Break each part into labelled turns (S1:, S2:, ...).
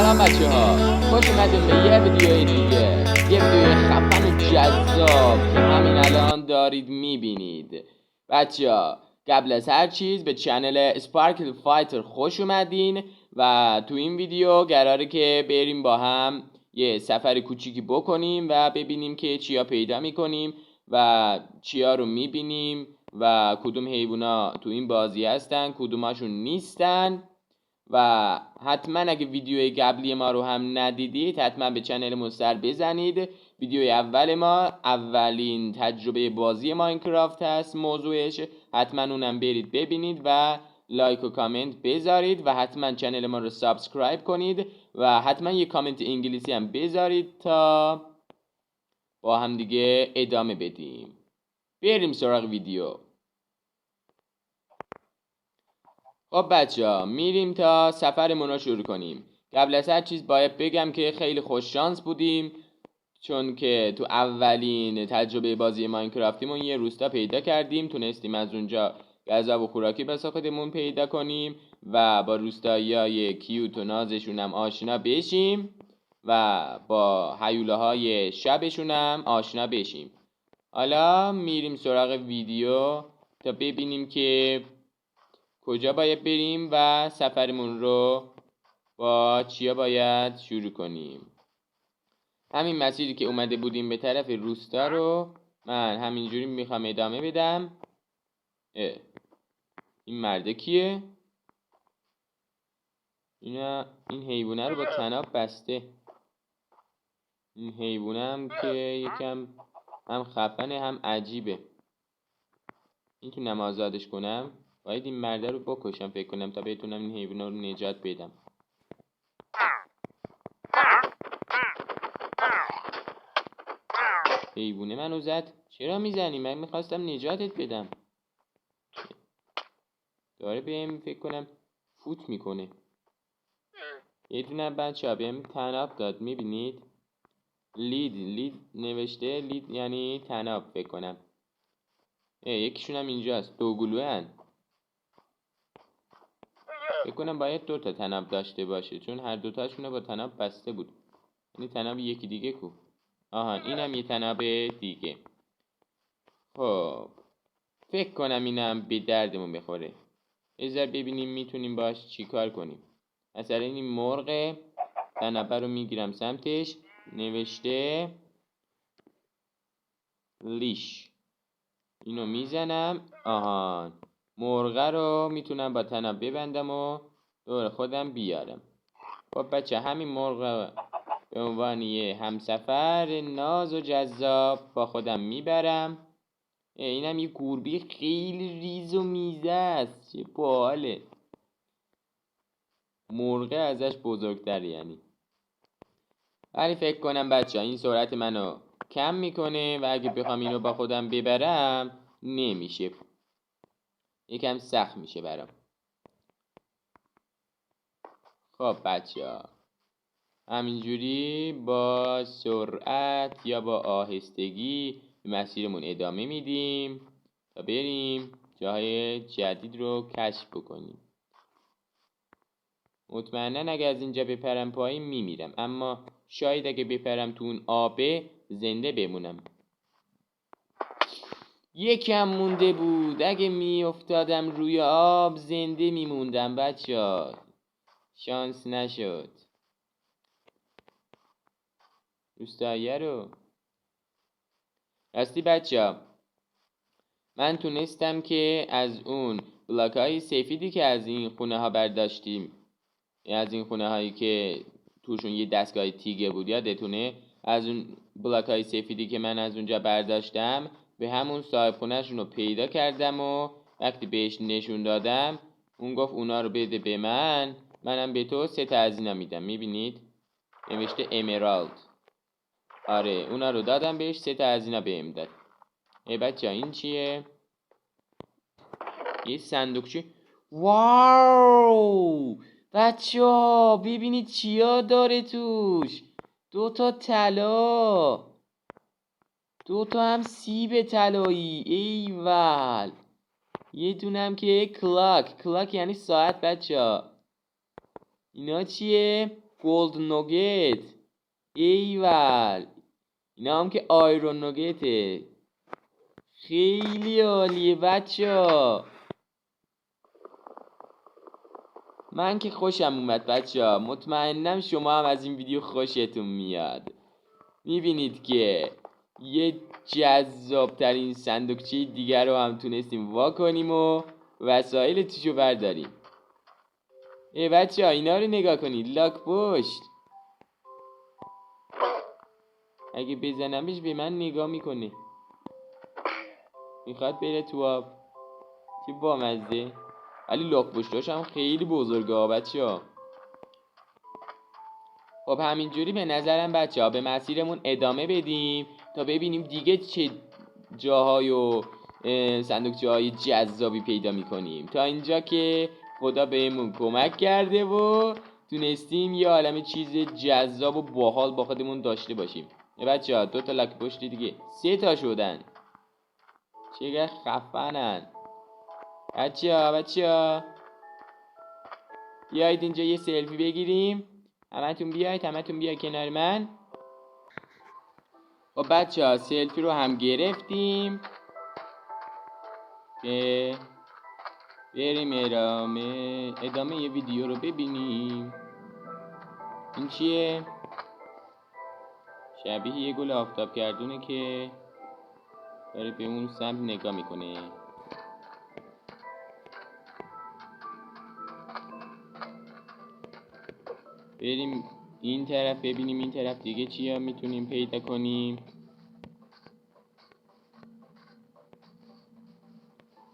S1: سلام بچه ها، خوش اومدیم به یه ویدیوی دیگه، یه ویدیوی خفن و جذاب که همین الان دارید میبینید. بچه ها قبل از هر چیز به چنل سپارکل فایتر خوش اومدین و تو این ویدیو قراره که بریم با هم یه سفر کوچیکی بکنیم و ببینیم که چیا پیدا میکنیم و چیا رو میبینیم و کدوم حیوونا تو این بازی هستن کدوماشون نیستن. و حتما اگه ویدیوی قبلی ما رو هم ندیدید حتما به چنل سر بزنید. ویدیوی اول ما اولین تجربه بازی ماینکرافت هست موضوعش، حتما اونم برید ببینید و لایک و کامنت بذارید و حتما چنل ما رو سابسکرایب کنید و حتما یه کامنت انگلیسی هم بذارید تا با هم دیگه ادامه بدیم. بریم سراغ ویدیو. خب بچه ها میریم تا سفرمون رو شروع کنیم. قبل از هر چیز باید بگم که خیلی خوش شانس بودیم، چون که تو اولین تجربه بازی ماینکرافتیمون یه روستا پیدا کردیم، تونستیم از اونجا غذا و خوراکی واسه خودمون پیدا کنیم و با روستاییای کیوت و نازشون هم آشنا بشیم و با هیوله های شبشون هم آشنا بشیم. حالا میریم سراغ ویدیو تا ببینیم که کجا باید بریم و سفرمون رو با چیا باید شروع کنیم. همین مسیری که اومده بودیم به طرف روستا رو من همینجوری میخوام ادامه بدم. این مرده کیه؟ این حیوانه رو با طناب بسته. این حیوانه هم که یکم هم خفنه هم عجیبه. میتونم آزادش کنم؟ باید این مرده رو بکشم فکر کنم تا بتونم این حیوانه رو نجات بدم. حیوانه منو زد. چرا میزنی؟ من میخواستم نجاتت بدم. داره بهم فکر کنم فوت میکنه. یه دونه بچه ها بهم طناب داد، میبینید؟ لید نوشته. لید یعنی طناب فکر کنم. یکیشون هم اینجاست. دوگلوه هن. فکر کنم باید 2 تا طناب داشته باشه چون هر دوتاشون با طناب بسته بود. یعنی طناب یکی دیگه کو؟ آهان اینم یه طناب دیگه. خب فکر کنم اینم به دردمون بخوره. بذار ببینیم میتونیم باش چی کار کنیم. مثلا این مرغ طنابه رو میگیرم سمتش، نوشته لیش. اینو میزنم. آهان مرغه رو میتونم با طناب ببندم و دور خودم بیارم. خب بچه همین مرغ به عنوان یه همسفر ناز و جذاب با خودم میبرم. اینم یه گربه خیلی ریز و میزه است. چه باحاله. مرغه ازش بزرگتره یعنی. ولی فکر کنم بچه این سرعت منو کم میکنه و اگه بخوام اینو با خودم ببرم نمیشه. یکم سخت میشه برام. خب بچه ها همینجوری با سرعت یا با آهستگی به مسیرمون ادامه میدیم تا بریم جاهای جدید رو کشف بکنیم. مطمئنا اگه از اینجا بپرم پایین میمیرم، اما شاید اگه بپرم تو اون آبه زنده بمونم. یکم مونده بود. اگه میافتادم روی آب زنده میموندم بچه‌ها. شانس نشد. روستاییه رو راستی بچه‌ها من تونستم که از اون بلاک‌های سفیدی که از این خونه ها برداشتیم، از این خونه هایی که توشون یه دستگاه تیگه بود یادتونه، از اون بلاک‌های سفیدی که من از اونجا برداشتم به همون صاحب خونه‌شون رو پیدا کردم و وقتی بهش نشون دادم اون گفت اونا رو بده به من، منم به تو 3 تا از اینا میدم. میبینید نوشته امرالد. آره اونا رو دادم بهش، 3 تا از اینا بهم داد. ای بچه این چیه؟ یه صندوقچه. واو بچه ها ببینید چیا داره توش. 2 تا طلا، 2 تا هم سیب طلایی. ایول. یه دونم که کلاک یعنی ساعت. بچه ها اینا چیه؟ گولد نوگت، ایول، اینا هم که آیرون نوگته. خیلی عالیه بچه‌ها. من که خوشم اومد بچه‌ها. مطمئنم شما هم از این ویدیو خوشتون میاد. میبینید که یه جذابترین صندوقچه دیگر رو هم تونستیم وا کنیم و وسایل توشو برداریم. بچه‌ها اینا رو نگاه کنید، لاک پشت. اگه بزنمش به من نگاه میکنه، میخواد بره تو آب. چه بامزه. ولی لاک پشتاش هم خیلی بزرگه ها بچه‌ها. خب همینجوری به نظرم بچه‌ها به مسیرمون ادامه بدیم تا ببینیم دیگه چه جاهای و صندوقچه‌های جذابی پیدا میکنیم. تا اینجا که خدا بهمون کمک کرده و تونستیم یه عالم چیز جذاب و باحال با خودمون داشته باشیم. بچه‌ها 2 تا لاک پشت دیگه، 3 تا شدن. چقدر خفنن بچه‌ها. بیایید اینجا یه سلفی بگیریم. همتون بیاید کنار من. خب بچه‌ها سلفی رو هم گرفتیم که بریم ادامه یه ویدیو رو ببینیم. این چیه؟ شبیه یه گل آفتاب گردونه که داره به اون سمت نگاه میکنه. بریم این طرف ببینیم این طرف دیگه چیا میتونیم پیدا کنیم.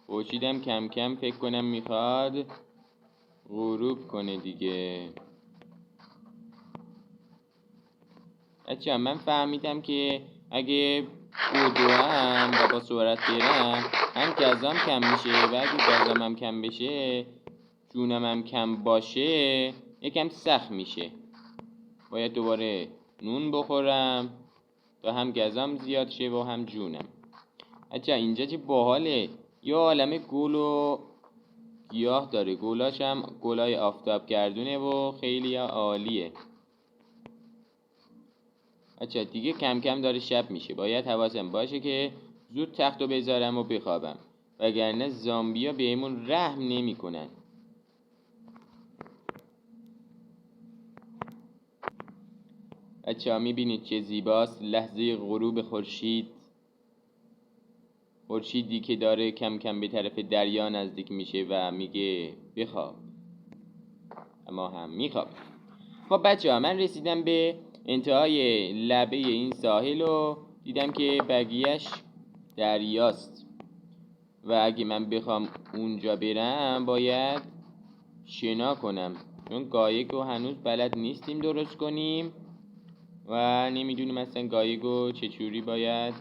S1: خورشیدم کم کم فکر کنم میخواد غروب کنه دیگه. بچه‌ها من فهمیدم که اگه بدوم و با سرعت برم هم گازم کم میشه و اگه گازم هم کم بشه جونم هم کم باشه یکم سخت میشه. باید دوباره نون بخورم تا هم گازم زیاد شه و هم جونم. بچه‌ها اینجا چه باحاله، یه عالمه گل و گیاه داره. گلاش هم گلای آفتاب گردونه و خیلی عالیه. بچه‌ها دیگه کم کم داره شب میشه. باید حواسم باشه که زود تختو بذارم و بخوابم، وگرنه زامبیا بهمون رحم نمیکنن. بچه‌ها میبینید چه زیباست لحظه غروب خورشیدی که داره کم کم به طرف دریا نزدیک میشه و میگه بخواب، اما هم میخواب. خب بچه‌ها من رسیدم به انتهای لبه این ساحل و دیدم که بقیه‌اش دریاست و اگه من بخوام اونجا برم باید شنا کنم، چون قایقو هنوز بلد نیستیم درست کنیم و نمیدونیم اصلا قایقو چجوری باید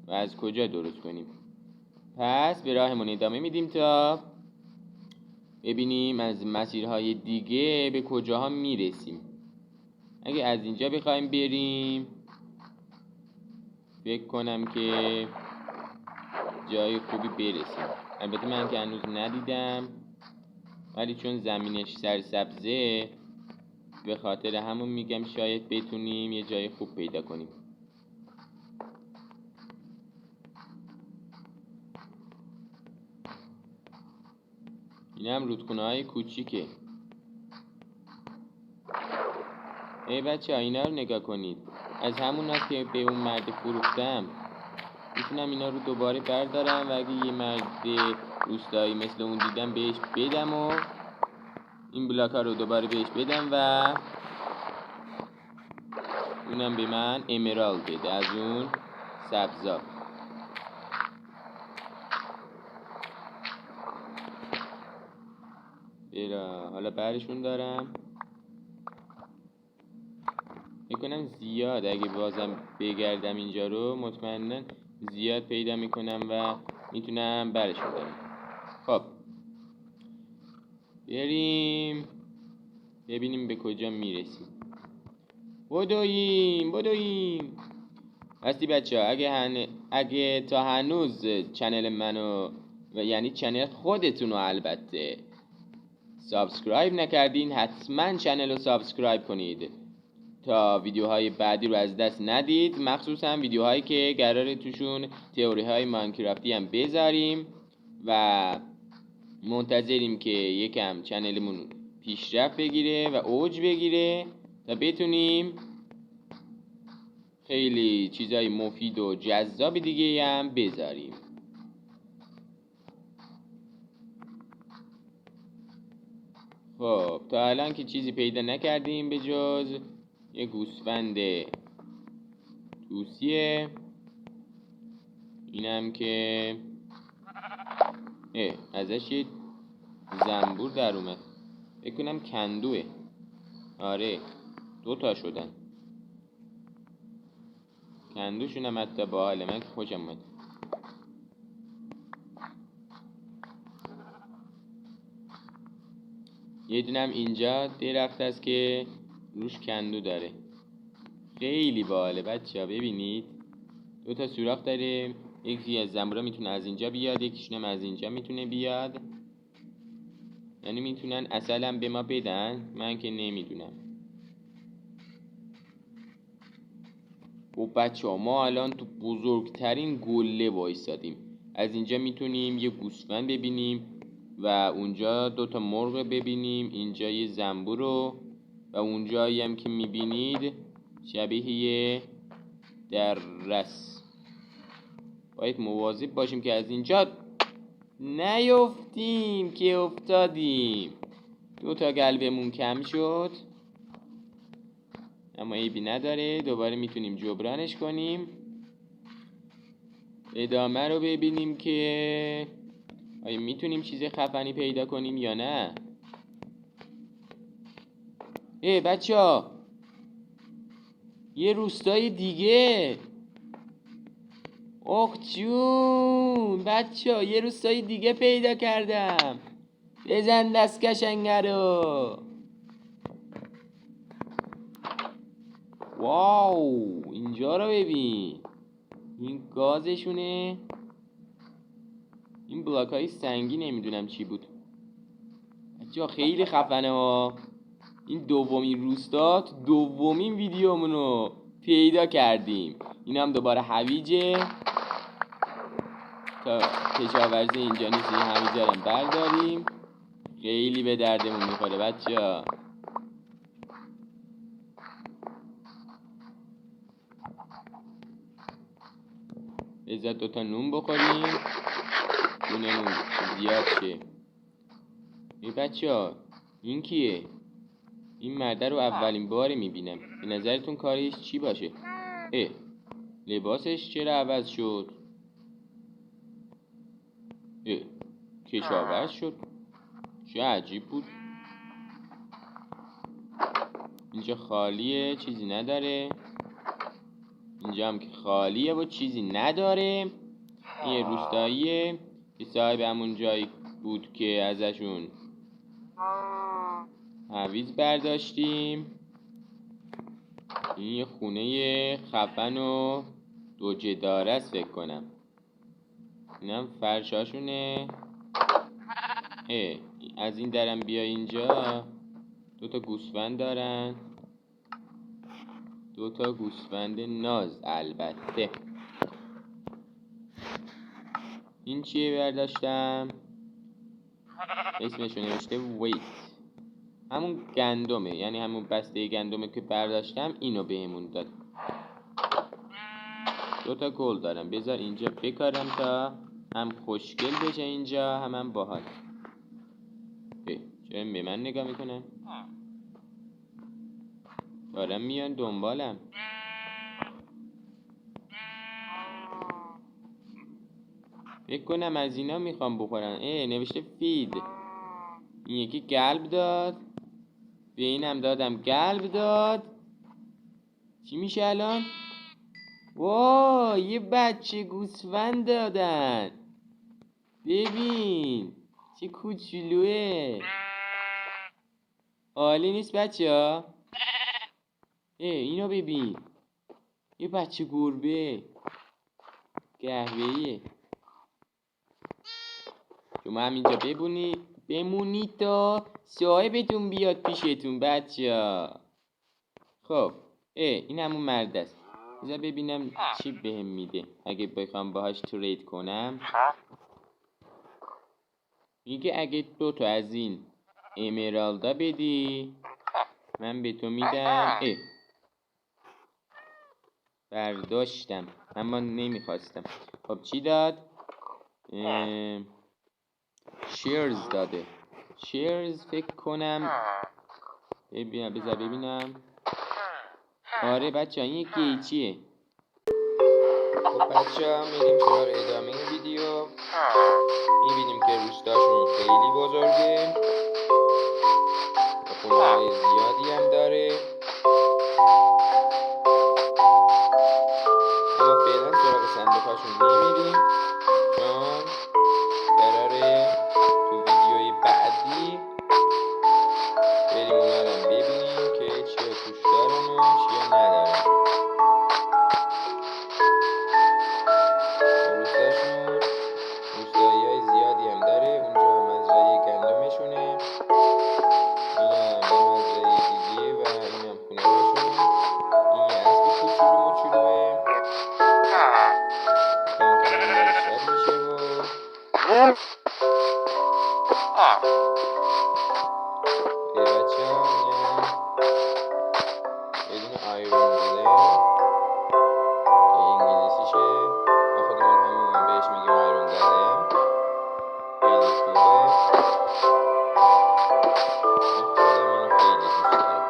S1: و از کجا درست کنیم. پس به راهمون ادامه میدیم تا ببینیم از مسیرهای دیگه به کجاها میرسیم. اگه از اینجا بخوایم بریم فکر کنم که جای خوبی برسیم. البته من که هنوز ندیدم، ولی چون زمینش سرسبزه به خاطر همون میگم شاید بتونیم یه جای خوب پیدا کنیم. این هم رودخونه های کوچیکه. ای بچه ها اینا رو نگاه کنید. از همون هست که به اون مرد فروختم. میتونم اینا رو دوباره بردارم و اگه یه مرد روستایی مثل اون دیدم بهش بدم و این بلاک ها رو دوباره بهش بدم و اونم به من امرالد بده از اون سبزا. برا حالا برشون دارم. میکنم زیاد اگه بازم بگردم اینجا رو مطمئنا زیاد پیدا میکنم و میتونم برشون دارم. خب بریم ببینیم به کجا میرسیم. بدویم. هستی بچه ها اگه تا هنوز چنل منو و یعنی چنل خودتون رو البته سابسکرایب نکردین حتما چنل رو سابسکرایب کنید تا ویدیوهای بعدی رو از دست ندید، مخصوصا ویدیوهایی که قراره توشون تئوری های ماینکرافتی هم بذاریم و منتظریم که یکم چنلمون پیشرفت بگیره و اوج بگیره تا بتونیم خیلی چیزای مفید و جذاب دیگه هم بذاریم. خب تا الان که چیزی پیدا نکردیم به جز یه گوسفند توسیه، اینم که ازش یه زنبور در اومد، فکر کنم کندوه. آره 2 شدن کندوشون هم حتی باحاله، من خوشم اومد. یه دونم اینجا درخت هست که روش کندو داره، خیلی باحاله بچه‌ها. ببینید 2 سوراخ داره، یکی از زنبورا میتونه از اینجا بیاد، یکیشون هم از اینجا میتونه بیاد، یعنی میتونن عسل هم به ما بدن، من که نمیدونم. و بچه‌ها ما الان تو بزرگترین گله وایسادیم، از اینجا میتونیم یه گوسفند ببینیم و اونجا 2 مرغ ببینیم، اینجا یه زنبور رو و اونجایی هم که میبینید شبیه یه درس. باید مواظب باشیم که از اینجا نیفتیم که افتادیم. 2 قلبمون کم شد اما عیبی نداره، دوباره میتونیم جبرانش کنیم. ادامه رو ببینیم که آیا میتونیم چیز خفنی پیدا کنیم یا نه. بچه ها یه روستای دیگه، اخ جون بچه ها یه روستای دیگه پیدا کردم، بزن دست قشنگه رو. واو اینجا رو ببین، این گازشونه، این بلاک های سنگی نمیدونم چی بود بچه خیلی خفنه ها. این دومین روستا تو دومین ویدیومونو پیدا کردیم. این هم دوباره هویجه، تا کشاورزی اینجا نیست این هویجه رو برداریم، خیلی به دردمون میخوره بچه ها. بذار 2 نون بخوریم نونمون زیاد شه. بچه ها این کیه؟ این مرده رو اولین بار میبینم، به نظرتون کارش چی باشه؟ لباسش چرا عوض شد؟ کشاورز شد، چه عجیب بود. اینجا خالیه چیزی نداره، اینجا هم که خالیه و چیزی نداره. این روستاییه که صاحب همون جایی بود که ازشون هویج برداشتیم. این یه خونه خفن و 2 جداره است فکر کنم، اینم فرشاشونه. از این درم بیا اینجا 2 گوسفند دارن، 2 گوسفند ناز البته. این چیه برداشتم؟ اسمشو نوشته ویت، همون گندمه، یعنی همون بسته گندمه که برداشتم اینو بهمون داد. 2 گل دارم، بذار اینجا بکارم تا هم خوشگل بشه اینجا هم باحال. چرا به من نگاه میکنن؟ دارم میان دنبالم. فکر کنم از اینا میخوام بخورن. نوشته فید، این یکی قلب داد، به اینم دادم قلب داد. چی میشه الان؟ وای یه بچه گوسفند دادن، ببین چه کوچولوه، عالی نیست بچه ها؟ اینو ببین، یه بچه گربه قهوه‌ایه. شما همینجا بمونید تا صاحبتون بیاد پیشتون بچه‌ها. خب این همون مرد است. بذار ببینم چی بهم میده اگه بخوام باهاش ترید کنم. میگه اگه 2 تا از این امرالدا بدی من به تو میدم. برداشتم اما نمیخواستم. خب چی داد؟ شیرز داده. شیرز فکر کنم بذار ببینم. آره بچه ها این یک گیچیه. خب بچه ها میریم سراغ ادامه ویدیو. میبینیم که روستاشون خیلی بزرگه، خونه های زیادی هم داره، اما فعلا سراغ صندوقاشون نمیریم چون قراره تو ویدیوی بعدی بریم اونا رو ببینیم که چیا توش دارن و چیا ندارن. روستاشون روستایی های زیادی هم داره. اونجا مزرعه گندمشونه، این هم یه مزرعه دیگه و این هم خونه هاشون. این یه اسب کوچولو موچولوه کم کم هم داره شب میشه و بچه ها این هم یه دونه آیرون بوده که انگلیسیشه، ما خودمون همون بهش میگیم آیرون گلم. خیلی خوبه، من خودم اینو خیلی دوست دارم.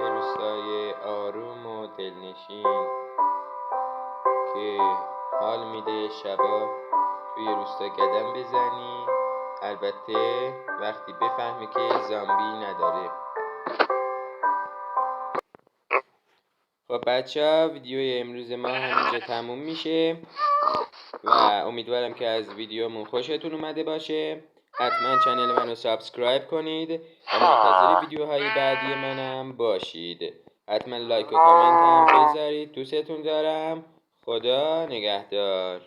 S1: یه روستای آروم و دلنشین که حال میده شبا توی روستا قدم بزنی، البته وقتی بفهمی که زامبی نداره. خب بچه ها ویدیوی امروز ما همینجا تموم میشه و امیدوارم که از ویدیومون خوشتون اومده باشه. حتما چنل منو سابسکرایب کنید و منتظر ویدیوهای بعدی منم باشید. حتما لایک و کامنت هم بذارید. دوستتون دارم. خدا نگهدار.